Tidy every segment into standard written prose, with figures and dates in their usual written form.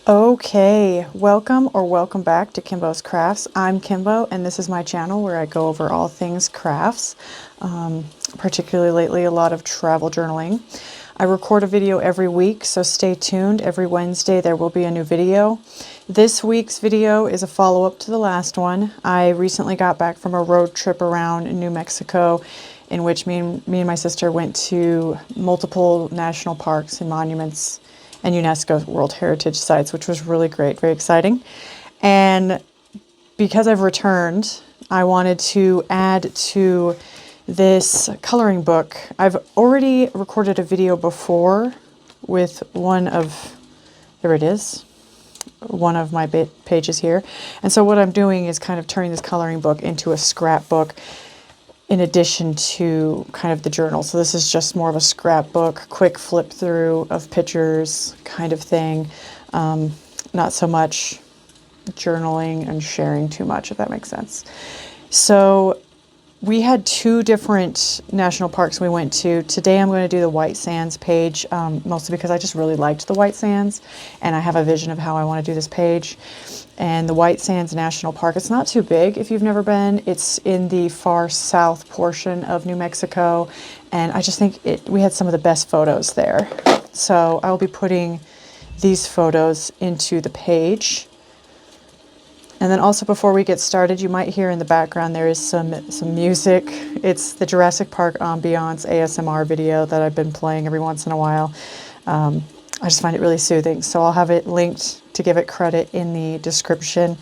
Okay, welcome back to Kimbo's Crafts. I'm Kimbo and this is my channel where I go over all things crafts, particularly lately a lot of travel journaling. I record a video every week, so stay tuned. Every Wednesday there will be a new video. This week's video is a follow-up to the last one. I recently got back from a road trip around New Mexico in which me and my sister went to multiple national parks and monuments and UNESCO World Heritage Sites, which was really great, very exciting. And because I've returned, I wanted to add to this coloring book. I've already recorded a video before with one of, there it is, one of my pages here. And so what I'm doing is kind of turning this coloring book into a scrapbook in addition to kind of the journal. So this is just more of a scrapbook, quick flip through of pictures kind of thing. Not so much journaling and sharing too much, if that makes sense. So we had two different national parks we went to. Today I'm going to do the White Sands page, mostly because I just really liked the White Sands and I have a vision of how I want to do this page. And the White Sands National Park, it's not too big if you've never been. It's in the far south portion of New Mexico, and I just think we had some of the best photos there. So I'll be putting these photos into the page. And then also before we get started, you might hear in the background there is some music. It's the Jurassic Park ambiance ASMR video that I've been playing every once in a while. I just find it really soothing. So I'll have it linked to give it credit in the description.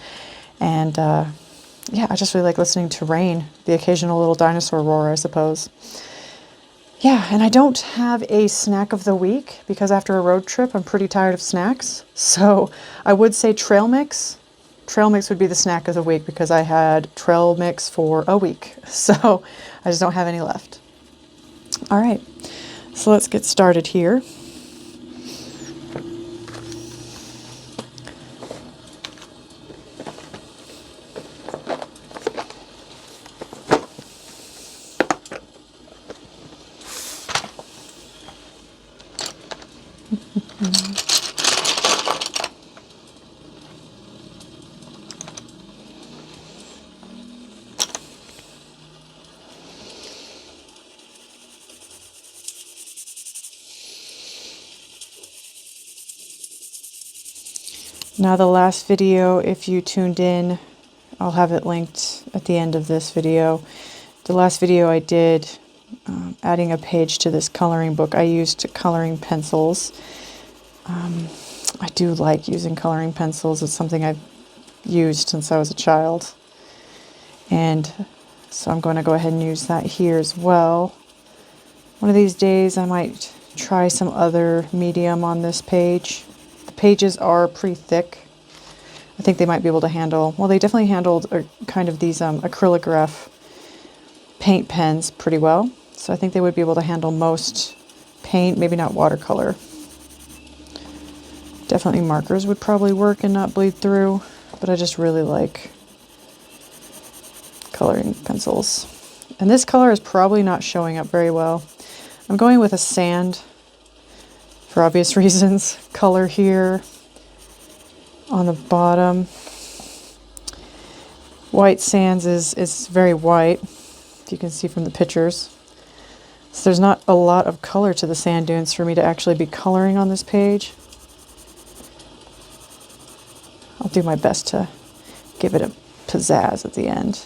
And yeah, I just really like listening to rain, the occasional little dinosaur roar, I suppose. Yeah, and I don't have a snack of the week because after a road trip, I'm pretty tired of snacks. So I would say trail mix. Trail mix would be the snack of the week because I had trail mix for a week. So I just don't have any left. All right, so let's get started here. Now the last video, if you tuned in, I'll have it linked at the end of this video. The last video I did, adding a page to this coloring book, I used coloring pencils. I do like using coloring pencils. It's something I've used since I was a child. And so I'm going to go ahead and use that here as well. One of these days I might try some other medium on this page. The pages are pretty thick. I think they might be able to handle, well, they definitely handled kind of these acrylograph paint pens pretty well. So I think they would be able to handle most paint, maybe not watercolor. Definitely markers would probably work and not bleed through, but I just really like coloring pencils. And this color is probably not showing up very well. I'm going with a sand, for obvious reasons, color here on the bottom. White Sands is very white, if you can see from the pictures. So there's not a lot of color to the sand dunes for me to actually be coloring on this page. I'll do my best to give it a pizzazz at the end.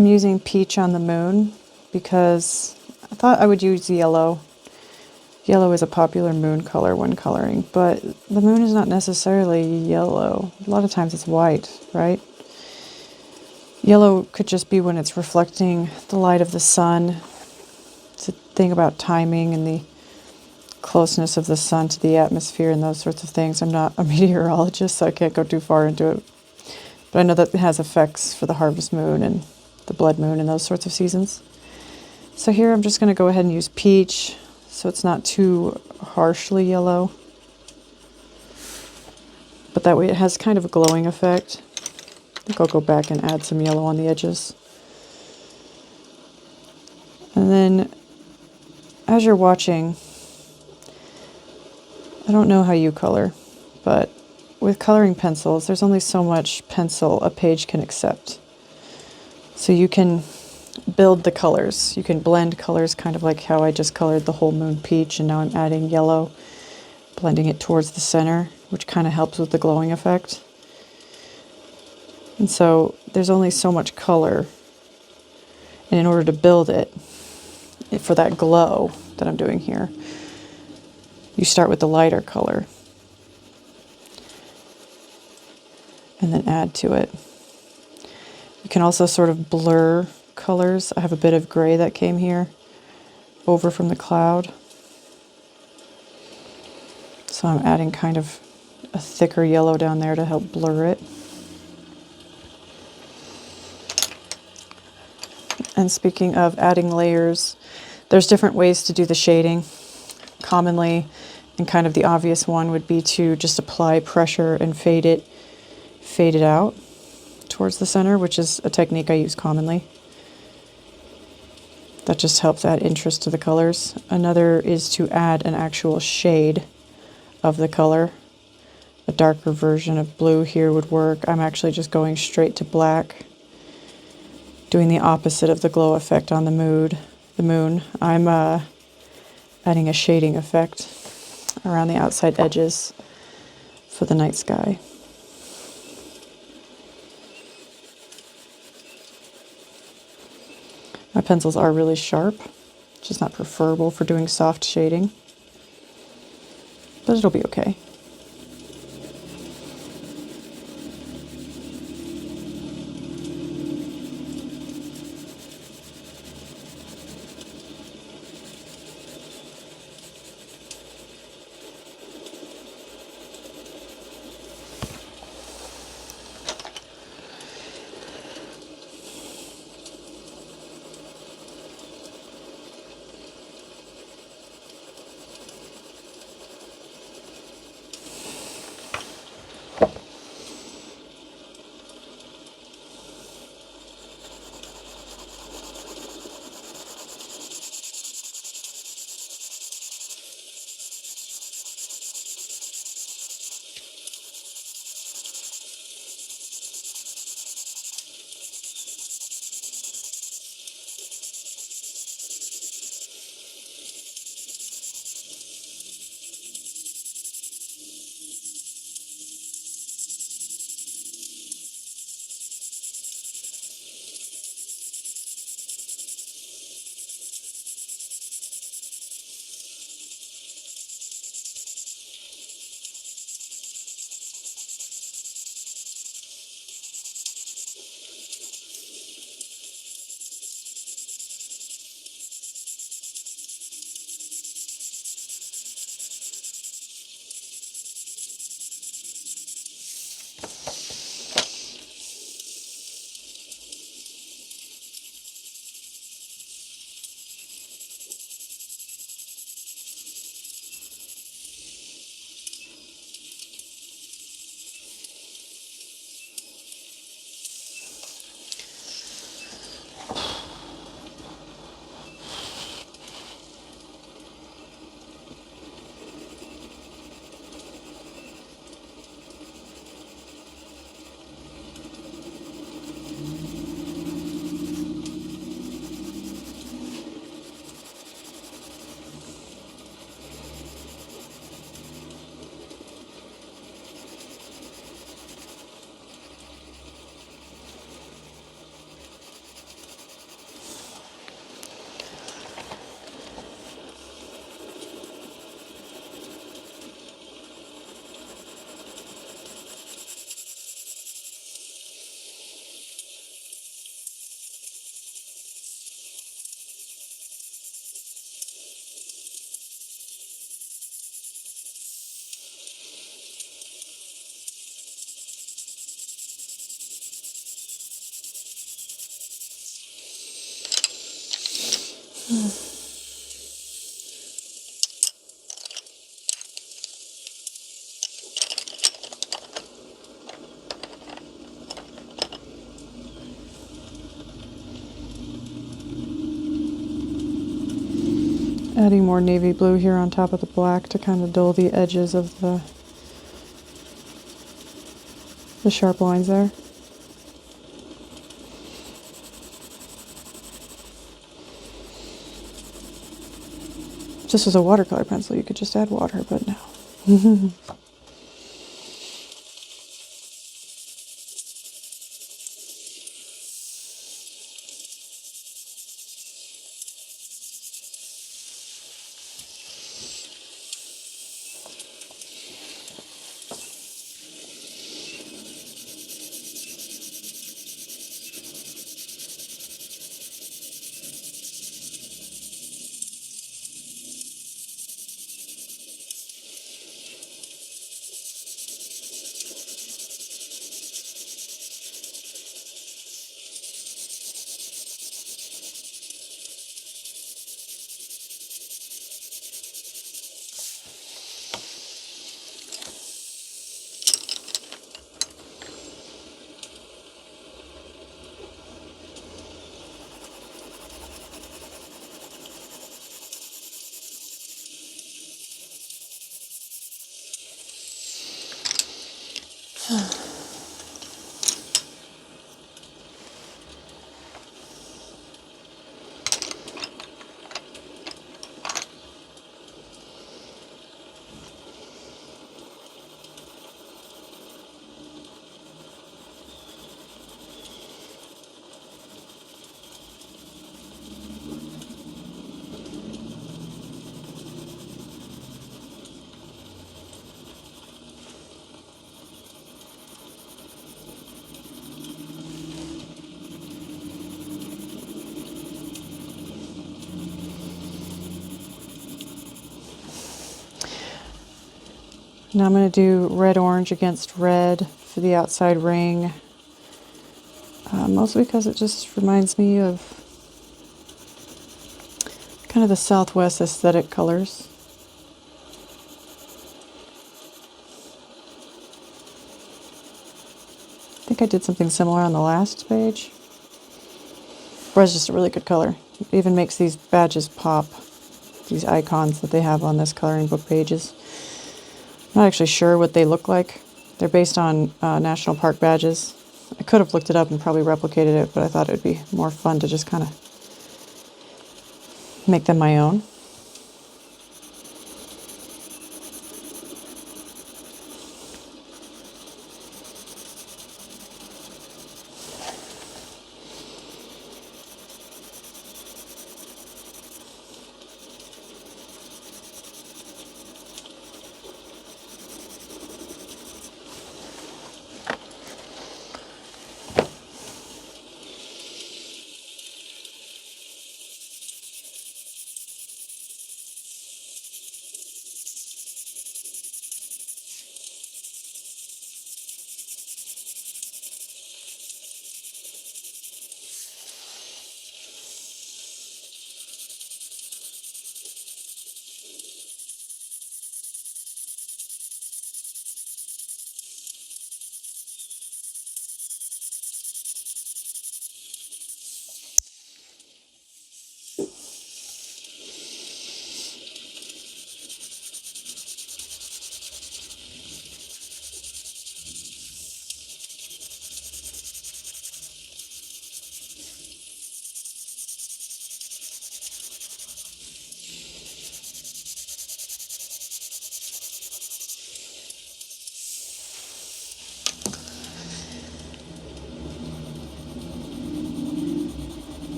I'm using peach on the moon because I thought I would use yellow. Yellow is a popular moon color when coloring, but the moon is not necessarily yellow. A lot of times it's white, right? Yellow could just be when it's reflecting the light of the sun. It's a thing about timing and the closeness of the sun to the atmosphere and those sorts of things. I'm not a meteorologist, so I can't go too far into it. But I know that it has effects for the harvest moon and the blood moon and those sorts of seasons. So here I'm just going to go ahead and use peach so it's not too harshly yellow. But that way it has kind of a glowing effect. I think I'll go back and add some yellow on the edges. And then as you're watching, I don't know how you color, but with coloring pencils, there's only so much pencil a page can accept. So you can build the colors. You can blend colors kind of like how I just colored the whole moon peach and now I'm adding yellow, blending it towards the center, which kind of helps with the glowing effect. And so there's only so much color. And in order to build it, for that glow that I'm doing here, you start with the lighter color and then add to it. You can also sort of blur colors. I have a bit of gray that came here over from the cloud. So I'm adding kind of a thicker yellow down there to help blur it. And speaking of adding layers, there's different ways to do the shading. Commonly, and kind of the obvious one would be to just apply pressure and fade it out towards the center, which is a technique I use commonly. That just helps add interest to the colors. Another is to add an actual shade of the color. A darker version of blue here would work. I'm actually just going straight to black, doing the opposite of the glow effect on the moon. I'm adding a shading effect around the outside edges for the night sky. My pencils are really sharp, which is not preferable for doing soft shading, but it'll be okay. Adding more navy blue here on top of the black to kind of dull the edges of the sharp lines there. If this was a watercolor pencil, you could just add water, but no. Now I'm going to do red-orange against red for the outside ring, mostly because it just reminds me of kind of the Southwest aesthetic colors. I think I did something similar on the last page. Red's just a really good color. It even makes these badges pop, these icons that they have on this coloring book pages. I'm not actually sure what they look like. They're based on national park badges. I could have looked it up and probably replicated it, but I thought it would be more fun to just kind of make them my own.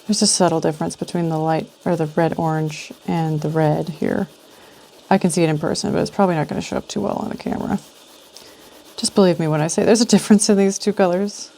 There's a subtle difference between the light, or the red-orange, and the red here. I can see it in person, but it's probably not going to show up too well on the camera. Just believe me when I say there's a difference in these two colors.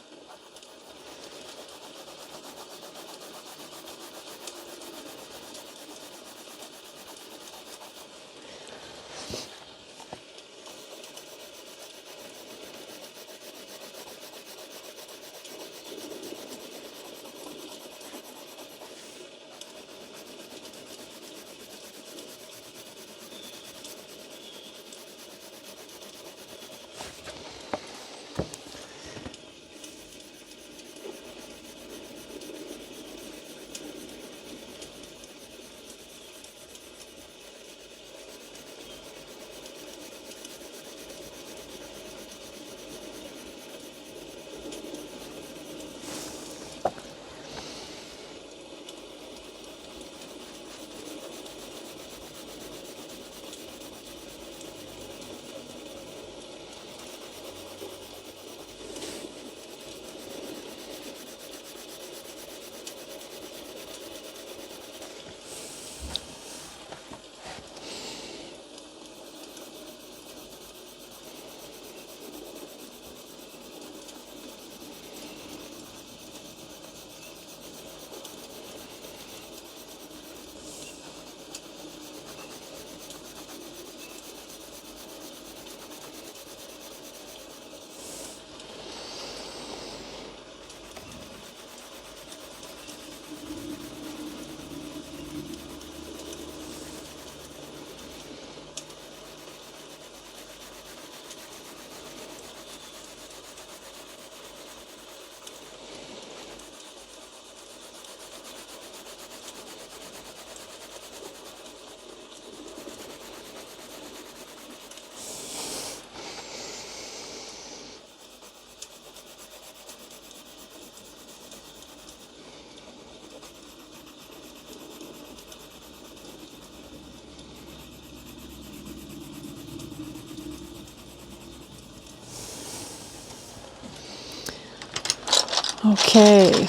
Okay,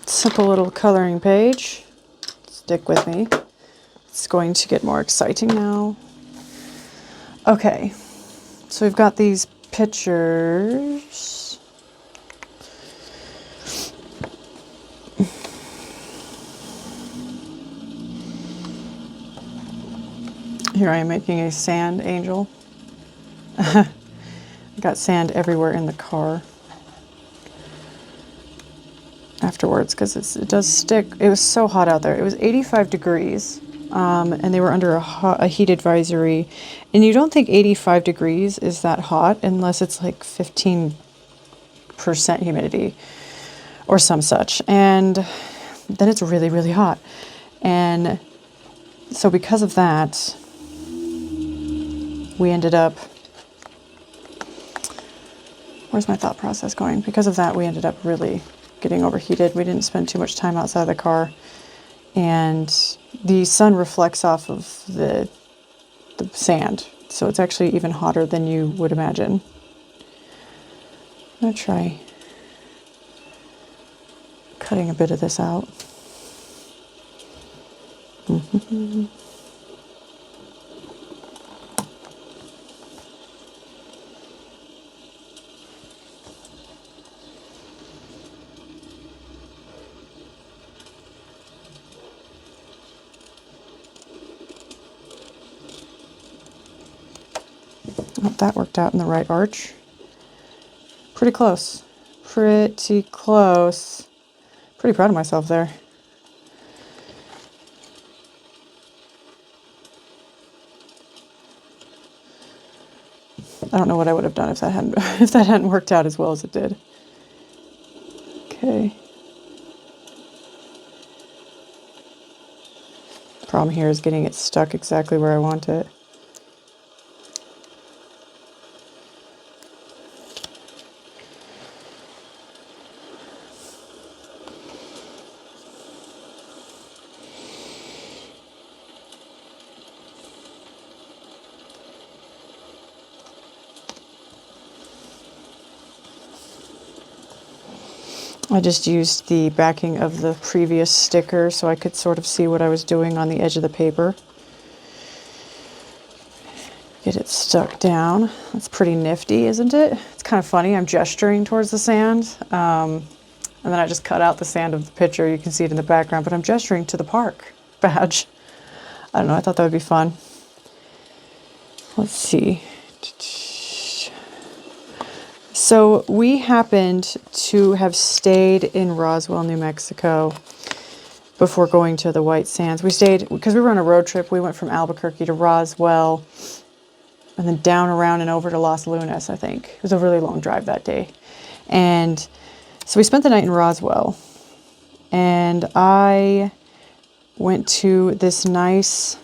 simple little coloring page. Stick with me. It's going to get more exciting now. Okay, so we've got these pictures. Here I am making a sand angel. Got sand everywhere in the car afterwards because it does stick. It was so hot out there. It was 85 degrees and they were under a heat advisory. And you don't think 85 degrees is that hot unless it's like 15% humidity or some such. And then it's really, really hot. And so because of that, we ended up, where's my thought process going? Because of that, we ended up really getting overheated. We didn't spend too much time outside of the car. And the sun reflects off of the sand. So it's actually even hotter than you would imagine. I'm going to try cutting a bit of this out. Oh, that worked out in the right arch. Pretty close. Pretty close. Pretty proud of myself there. I don't know what I would have done if that hadn't worked out as well as it did. Okay. Problem here is getting it stuck exactly where I want it. I just used the backing of the previous sticker so I could sort of see what I was doing on the edge of the paper. Get it stuck down. That's pretty nifty, isn't it? It's kind of funny. I'm gesturing towards the sand. And then I just cut out the sand of the picture. You can see it in the background, but I'm gesturing to the park badge. I don't know. I thought that would be fun. Let's see. So we happened to have stayed in Roswell, New Mexico before going to the White Sands. We stayed because we were on a road trip. We went from Albuquerque to Roswell and then down, around, and over to Los Lunas, I think. It was a really long drive that day. And so we spent the night in Roswell. And I went to this nice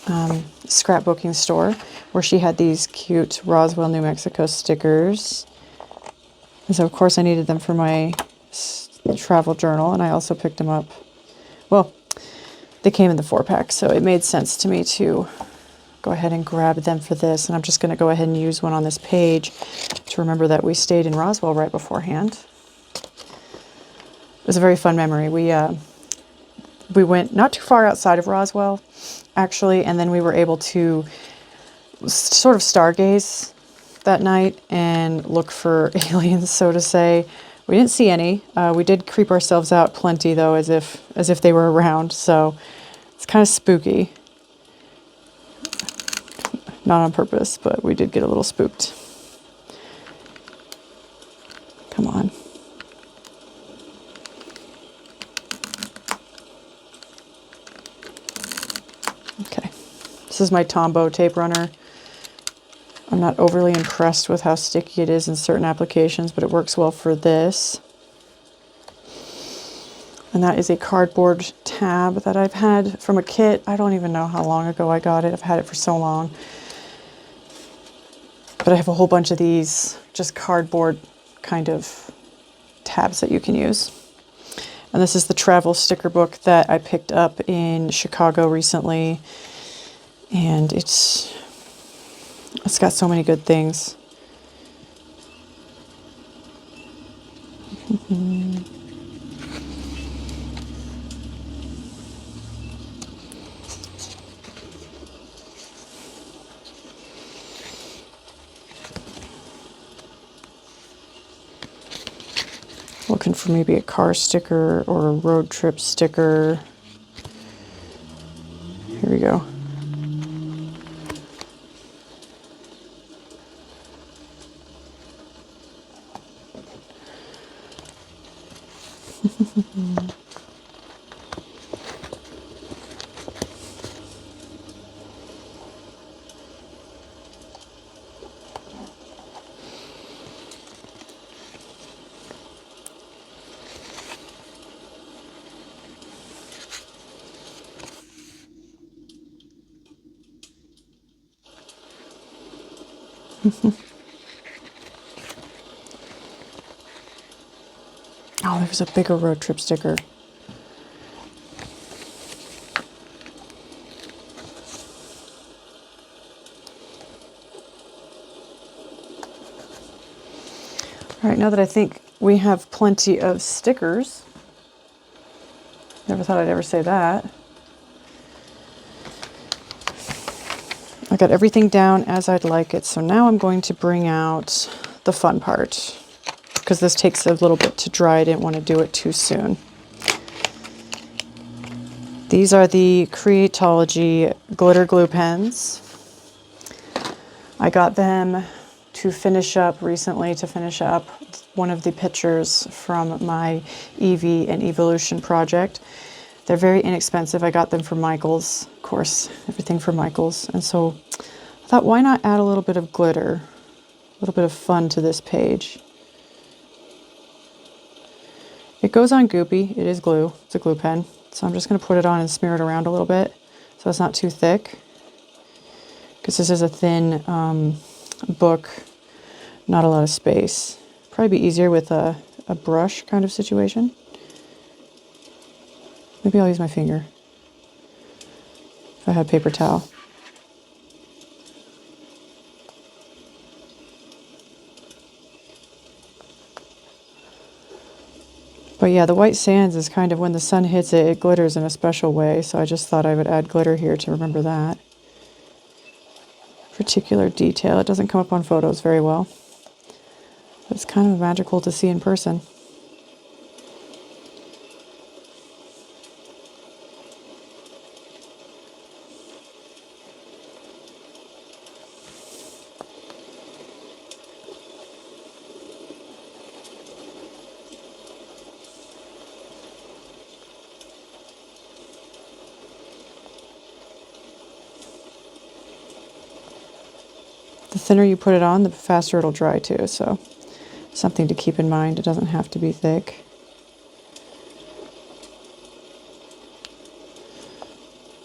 scrapbooking store where she had these cute Roswell, New Mexico stickers. And so, of course, I needed them for my travel journal, and I also picked them up. Well, they came in the 4-pack, so it made sense to me to go ahead and grab them for this. And I'm just going to go ahead and use one on this page to remember that we stayed in Roswell right beforehand. It was a very fun memory. We went not too far outside of Roswell, actually, and then we were able to sort of stargaze that night and look for aliens, so to say. We didn't see any. We did creep ourselves out plenty, though, as if they were around. So it's kind of spooky. Not on purpose, but we did get a little spooked. Come on. Okay. This is my Tombow tape runner. I'm not overly impressed with how sticky it is in certain applications, but it works well for this. And that is a cardboard tab that I've had from a kit. I don't even know how long ago I got it. I've had it for so long. But I have a whole bunch of these just cardboard kind of tabs that you can use. And this is the travel sticker book that I picked up in Chicago recently. And it's got so many good things. Looking for maybe a car sticker or a road trip sticker. Here we go. Oh, there's a bigger road trip sticker. All right, now that I think we have plenty of stickers, never thought I'd ever say that. I got everything down as I'd like it, so now I'm going to bring out the fun part, because this takes a little bit to dry. I didn't want to do it too soon. These are the Creatology glitter glue pens. I got them to finish up recently, to finish up one of the pictures from my Eevee and Evolution project. They're very inexpensive. I got them from Michael's, of course, everything from Michael's. And so I thought, why not add a little bit of glitter, a little bit of fun to this page. It goes on goopy. It is glue. It's a glue pen. So I'm just going to put it on and smear it around a little bit so it's not too thick. Because this is a thin book, not a lot of space. Probably be easier with a brush kind of situation. Maybe I'll use my finger if I had paper towel. But yeah, the white sands is kind of when the sun hits it, it glitters in a special way. So I just thought I would add glitter here to remember that particular detail. It doesn't come up on photos very well. But it's kind of magical to see in person. The thinner you put it on, the faster it'll dry too, so something to keep in mind. It doesn't have to be thick.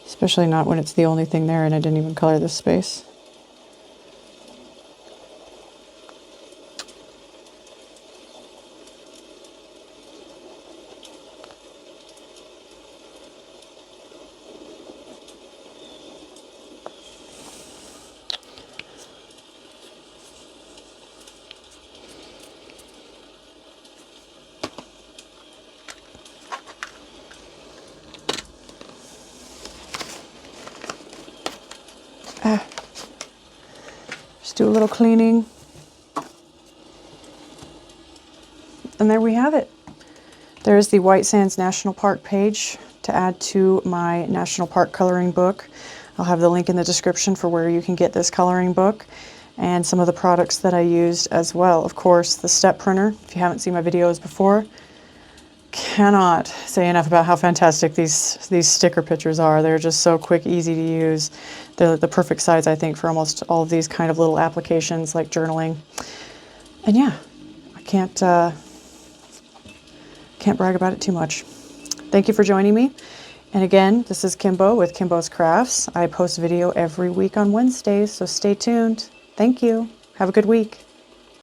Especially not when it's the only thing there and I didn't even color this space. Just do a little cleaning. And there we have it. There's the White Sands National Park page to add to my National Park coloring book. I'll have the link in the description for where you can get this coloring book and some of the products that I used as well. Of course, the step printer. If you haven't seen my videos before, cannot say enough about how fantastic these sticker pictures are. They're just so quick, easy to use. They're the perfect size, I think, for almost all of these kind of little applications like journaling. And yeah, I can't brag about it too much. Thank you for joining me. And again, this is Kimbo with Kimbo's Crafts. I post video every week on Wednesdays, so stay tuned. Thank you. Have a good week.